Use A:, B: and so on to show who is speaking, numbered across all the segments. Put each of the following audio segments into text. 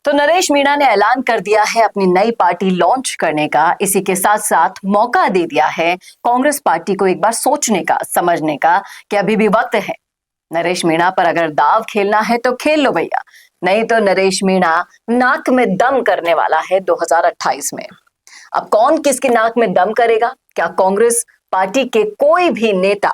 A: तो नरेश मीणा ने ऐलान कर दिया है अपनी नई पार्टी लॉन्च करने का। इसी के साथ साथ मौका दे दिया है कांग्रेस पार्टी को एक बार सोचने का, समझने का कि अभी भी वक्त है। नरेश मीणा पर अगर दाव खेलना है तो खेल लो भैया, नहीं तो नरेश मीणा नाक में दम करने वाला है 2028 में। अब कौन किसकी नाक में दम करेगा? क्या कांग्रेस पार्टी के कोई भी नेता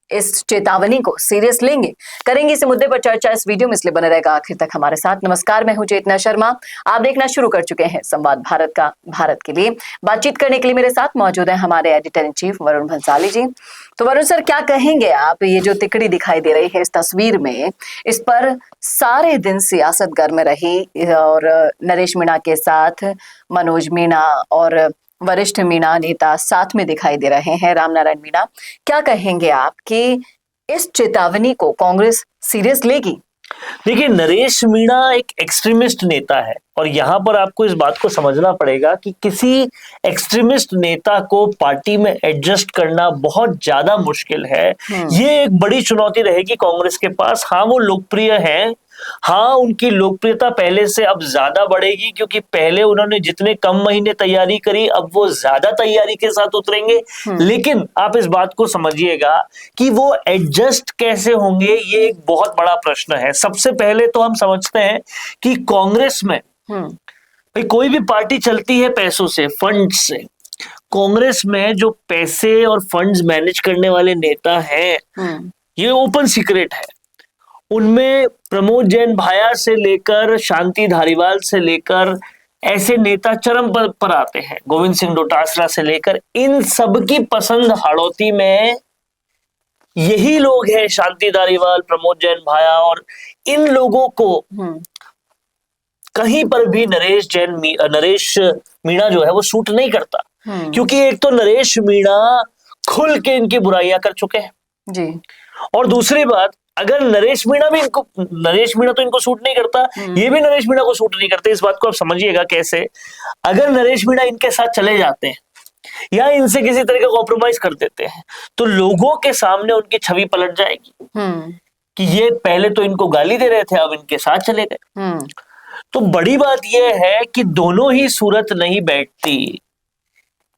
A: इस चेतावनी को सीरियस लेंगे? करेंगे इस मुद्दे पर चर्चा इस वीडियो में, इसलिए बने रहेगा आखिर तक हमारे साथ। नमस्कार, मैं हूं चेतना शर्मा। आप देखना शुरू कर चुके हैं संवाद भारत का। भारत के लिए बातचीत करने के लिए मेरे साथ मौजूद है हमारे editor in chief Varun Bhansali ji. तो वरुण सर, क्या कहेंगे आप? ये जो तिकड़ी दिखाई दे रही है इस तस्वीर में, इस पर सारे दिन सियासत गर्म रही और नरेश मीणा के साथ मनोज मीणा और वरिष्ठ मीणा नेता साथ में दिखाई दे रहे हैं, राम नारायण मीणा। क्या कहेंगे आप कि इस चेतावनी को कांग्रेस सीरियस लेगी?
B: देखिए, नरेश मीणा एक एक्सट्रीमिस्ट नेता है और यहाँ पर आपको इस बात को समझना पड़ेगा कि किसी एक्सट्रीमिस्ट नेता को पार्टी में एडजस्ट करना बहुत ज्यादा मुश्किल है। ये एक बड़ी चुनौती रहेगी कांग्रेस के पास। हाँ, वो लोकप्रिय हैं, हाँ उनकी लोकप्रियता पहले से अब ज्यादा बढ़ेगी, क्योंकि पहले उन्होंने जितने कम महीने तैयारी करी अब वो ज्यादा तैयारी के साथ उतरेंगे। लेकिन आप इस बात को समझिएगा कि वो एडजस्ट कैसे होंगे, ये एक बहुत बड़ा प्रश्न है। सबसे पहले तो हम समझते हैं कि कांग्रेस में भाई कोई भी पार्टी चलती है पैसों से, फंड से। कांग्रेस में जो पैसे और फंड्स मैनेज करने वाले नेता हैं, ये ओपन सीक्रेट है। उनमें प्रमोद जैन भाया से लेकर शांति धारीवाल से लेकर ऐसे नेता चरम पर आते हैं, गोविंद सिंह डोटासरा से लेकर, इन सब की पसंद हाड़ौती में यही लोग हैं, शांति धारीवाल, प्रमोद जैन भाया। और इन लोगों को कहीं पर भी नरेश मीणा जो है वो सूट नहीं करता, क्योंकि एक तो नरेश मीणा खुल के इनकी बुराइयां कर चुके हैं जी, और दूसरी बात, अगर नरेश मीणा तो इनको सूट नहीं करता, ये भी नरेश मीणा को सूट नहीं करते। इस बात को आप समझिएगा कैसे। अगर नरेश मीणा इनके साथ चले जाते हैं या इनसे किसी तरह का कॉम्प्रोमाइज कर देते हैं तो लोगों के सामने उनकी छवि पलट जाएगी कि ये पहले तो इनको गाली दे रहे थे, अब इनके साथ चले गए। तो बड़ी बात यह है कि दोनों ही सूरत नहीं बैठती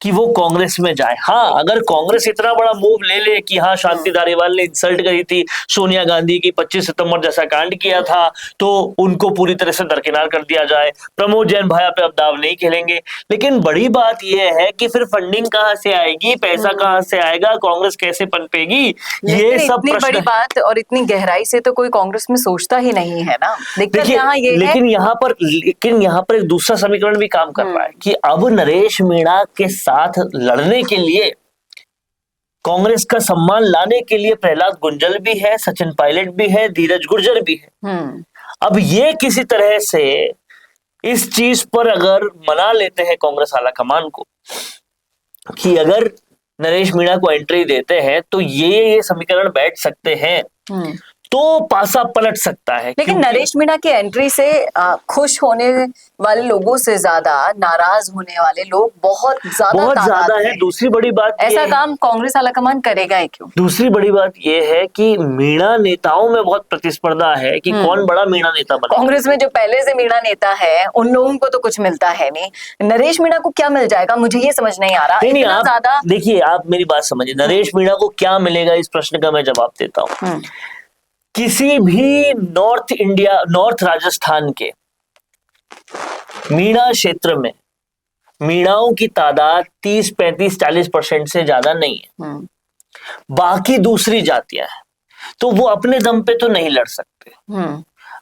B: कि वो कांग्रेस में जाए। हाँ, अगर कांग्रेस इतना बड़ा मूव ले ले कि हाँ, शांति धारीवाल ने इंसल्ट करी थी सोनिया गांधी की, 25 सितंबर जैसा कांड किया था, तो उनको पूरी तरह से दरकिनार कर दिया जाए। प्रमोद जैन भाया पे अब दाव नहीं खेलेंगे। लेकिन बड़ी बात यह है कि फिर फंडिंग कहाँ से आएगी, पैसा कहाँ से आएगा, कांग्रेस कैसे पनपेगी, ये सब
A: इतनी बड़ी बात और इतनी गहराई से तो कोई कांग्रेस में सोचता ही नहीं है ना।
B: लेकिन यहाँ पर एक दूसरा समीकरण भी काम कर रहा है कि अब नरेश मीणा के साथ लड़ने के लिए, कांग्रेस का सम्मान लाने के लिए प्रहलाद गुंजल भी है, सचिन पायलट भी है, धीरज गुर्जर भी है। अब ये किसी तरह से इस चीज पर अगर मना लेते हैं कांग्रेस आला कमान को कि अगर नरेश मीणा को एंट्री देते हैं तो ये समीकरण बैठ सकते हैं, तो पासा पलट सकता है।
A: लेकिन नरेश मीणा की एंट्री से खुश होने वाले लोगों से ज्यादा नाराज होने वाले लोग बहुत ज्यादा है।
B: दूसरी बड़ी बात,
A: ऐसा काम कांग्रेस आलाकमान करेगा ही क्यों?
B: दूसरी बड़ी बात यह है कि मीणा नेताओं में बहुत प्रतिस्पर्धा है कि कौन बड़ा मीणा नेता बने।
A: कांग्रेस में जो पहले से मीणा नेता है उन लोगों को तो कुछ मिलता है नहीं, नरेश मीणा को क्या मिल जाएगा, मुझे ये समझ नहीं आ रहा।
B: देखिए, आप मेरी बात समझिए, नरेश मीणा को क्या मिलेगा, इस प्रश्न का मैं जवाब देता हूँ। किसी भी नॉर्थ राजस्थान के मीणा क्षेत्र में मीणाओं की तादाद 30, 35, 40% से ज्यादा नहीं है। बाकी दूसरी जातियां हैं, तो वो अपने दम पे तो नहीं लड़ सकते।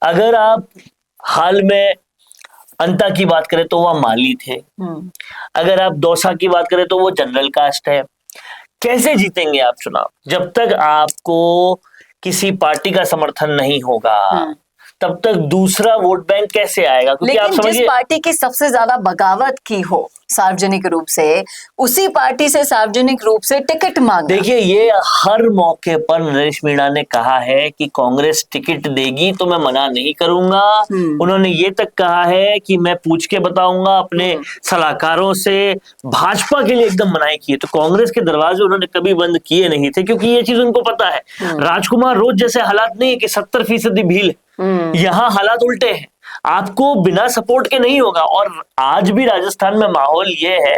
B: अगर आप हाल में अंता की बात करें तो वह माली थे, अगर आप दौसा की बात करें तो वो जनरल कास्ट है। कैसे जीतेंगे आप चुनाव जब तक आपको किसी पार्टी का समर्थन नहीं होगा? तब तक दूसरा वोट बैंक कैसे आएगा? क्योंकि
A: लेकिन जिस पार्टी की सबसे ज्यादा बगावत की हो सार्वजनिक रूप से, उसी पार्टी से सार्वजनिक रूप से टिकट मांगना।
B: देखिए, ये हर मौके पर नरेश मीणा ने कहा है कि कांग्रेस टिकट देगी तो मैं मना नहीं करूंगा। उन्होंने ये तक कहा है कि मैं पूछ के बताऊंगा अपने सलाहकारों से। भाजपा के लिए एकदम मनाही की है, तो कांग्रेस के दरवाजे उन्होंने कभी बंद किए नहीं थे, क्योंकि ये चीज उनको पता है। राजकुमार रोज जैसे हालात नहीं है कि 70% भील है, यहाँ हालात उल्टे हैं। आपको बिना सपोर्ट के नहीं होगा। और आज भी राजस्थान में माहौल ये है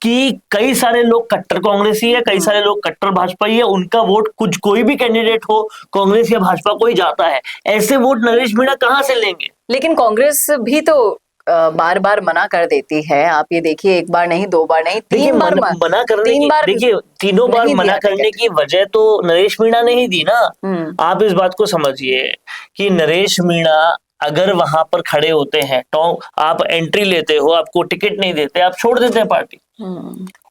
B: कि कई सारे लोग कट्टर कांग्रेसी है, कई सारे लोग कट्टर भाजपाई है, उनका वोट कुछ कोई भी कैंडिडेट हो कांग्रेस या भाजपा को ही जाता है। ऐसे वोट नरेश मीणा कहां से लेंगे?
A: लेकिन कांग्रेस भी तो बार बार मना कर देती है। आप ये देखिए, एक बार नहीं, दो बार नहीं, तीन बार
B: मना करने
A: तीन
B: की,
A: बार
B: देखिए तीनों बार
A: नहीं
B: मना
A: दिया
B: करने
A: टिकट।
B: की वजह तो नरेश मीणा ने ही दी ना। आप इस बात को समझिए कि नरेश मीणा अगर वहां पर खड़े होते हैं तो आप एंट्री लेते हो, आपको टिकट नहीं देते, आप छोड़ देते हैं पार्टी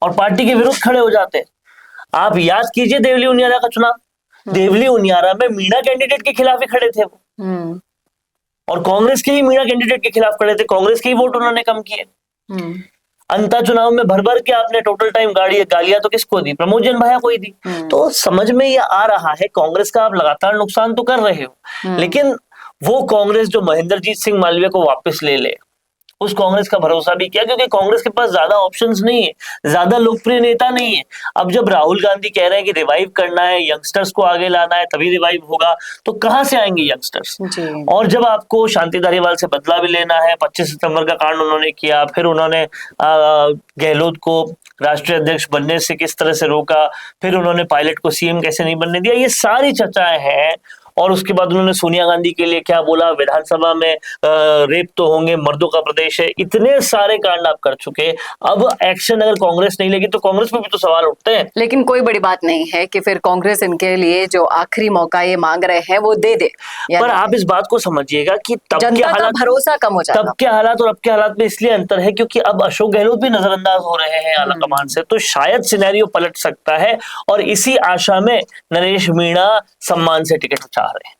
B: और पार्टी के विरुद्ध खड़े हो जाते हैं। आप याद कीजिए देवली उनियारा का चुनाव, देवली उनियारा में मीणा कैंडिडेट के खिलाफ ही खड़े थे वो, और कांग्रेस के ही मीणा कैंडिडेट के खिलाफ खड़े थे, कांग्रेस के ही वोट उन्होंने कम किए। अंता चुनाव में भर भर के आपने टोटल टाइम गालियां तो किसको दी? प्रमोद जन भाया को ही दी। तो समझ में ये आ रहा है कांग्रेस का आप लगातार नुकसान तो कर रहे हो, लेकिन वो कांग्रेस जो महेंद्रजीत सिंह मालवीय को वापस ले ले, उस कांग्रेस का भरोसा भी किया, क्योंकि कांग्रेस के पास ज्यादा ऑप्शंस नहीं है, ज्यादा लोकप्रिय नेता नहीं है। अब जब राहुल गांधी कह रहे हैं कि रिवाइव करना है, यंगस्टर्स को आगे लाना है, तभी रिवाइव होगा, तो कहां से आएंगे यंगस्टर्स? और जब आपको शांति धारीवाल से बदला भी लेना है, 25 सितंबर का कांड उन्होंने किया, फिर उन्होंने गहलोत को राष्ट्रीय अध्यक्ष बनने से किस तरह से रोका, फिर उन्होंने पायलट को सीएम कैसे नहीं बनने दिया, ये सारी चर्चाएं हैं। और उसके बाद उन्होंने सोनिया गांधी के लिए क्या बोला, विधानसभा में रेप तो होंगे, मर्दों का प्रदेश है, इतने सारे कांड आप कर चुके। अब एक्शन अगर कांग्रेस नहीं लेगी तो कांग्रेस पे भी तो सवाल उठते हैं।
A: लेकिन कोई बड़ी बात नहीं है कि फिर कांग्रेस इनके लिए जो आखिरी मौका ये मांग रहे हैं वो दे दे।
B: पर आप इस बात को समझिएगा कि तब के
A: जनता का
B: हालात,
A: भरोसा कम हो जाएगा।
B: तब के हालात और अब के हालात में इसलिए अंतर है क्योंकि अब अशोक गहलोत भी नजरअंदाज हो रहे हैं आलाकमान से, तो शायद सिनेरियो पलट सकता है। और इसी आशा में नरेश मीणा सम्मान से टिकट चाह रहे हैं।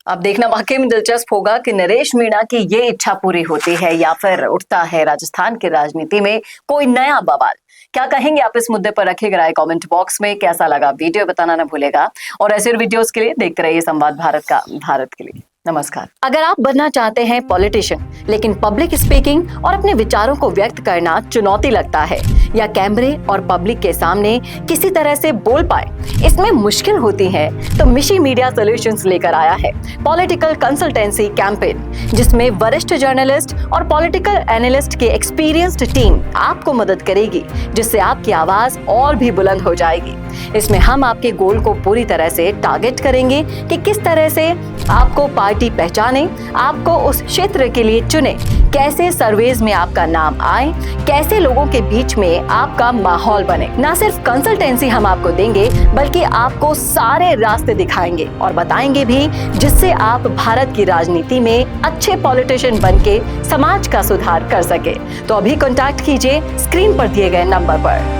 A: अब देखना वाकई में दिलचस्प होगा कि नरेश मीणा की ये इच्छा पूरी होती है या फिर उठता है राजस्थान की राजनीति में कोई नया बवाल। क्या कहेंगे आप इस मुद्दे पर? रखिएगा राय कमेंट बॉक्स में। कैसा लगा वीडियो बताना ना भूलेगा, और ऐसे वीडियोस के लिए देखते रहिए संवाद भारत का, भारत के लिए। नमस्कार। अगर आप बनना चाहते हैं पॉलिटिशियन, लेकिन पब्लिक स्पीकिंग और अपने विचारों को व्यक्त करना चुनौती लगता है, या कैमरे और पब्लिक के सामने किसी तरह से बोल पाए इसमें मुश्किल होती है, तो मिशी मीडिया सॉल्यूशंस लेकर आया है पॉलिटिकल कंसल्टेंसी कैंपेन, जिसमें वरिष्ठ जर्नलिस्ट और पॉलिटिकल एनालिस्ट की एक्सपीरियंस्ड टीम आपको मदद करेगी, जिससे आपकी आवाज और भी बुलंद हो जाएगी। इसमें हम आपके गोल को पूरी तरह से टारगेट करेंगे कि किस तरह से आपको पार्टी पहचाने, आपको उस क्षेत्र के लिए चुने, कैसे सर्वेज में आपका नाम आए, कैसे लोगों के बीच में आपका माहौल बने। ना सिर्फ कंसल्टेंसी हम आपको देंगे, बल्कि आपको सारे रास्ते दिखाएंगे और बताएंगे भी, जिससे आप भारत की राजनीति में अच्छे पॉलिटिशियन बनके समाज का सुधार कर सके। तो अभी कॉन्टैक्ट कीजिए स्क्रीन पर दिए गए नंबर पर।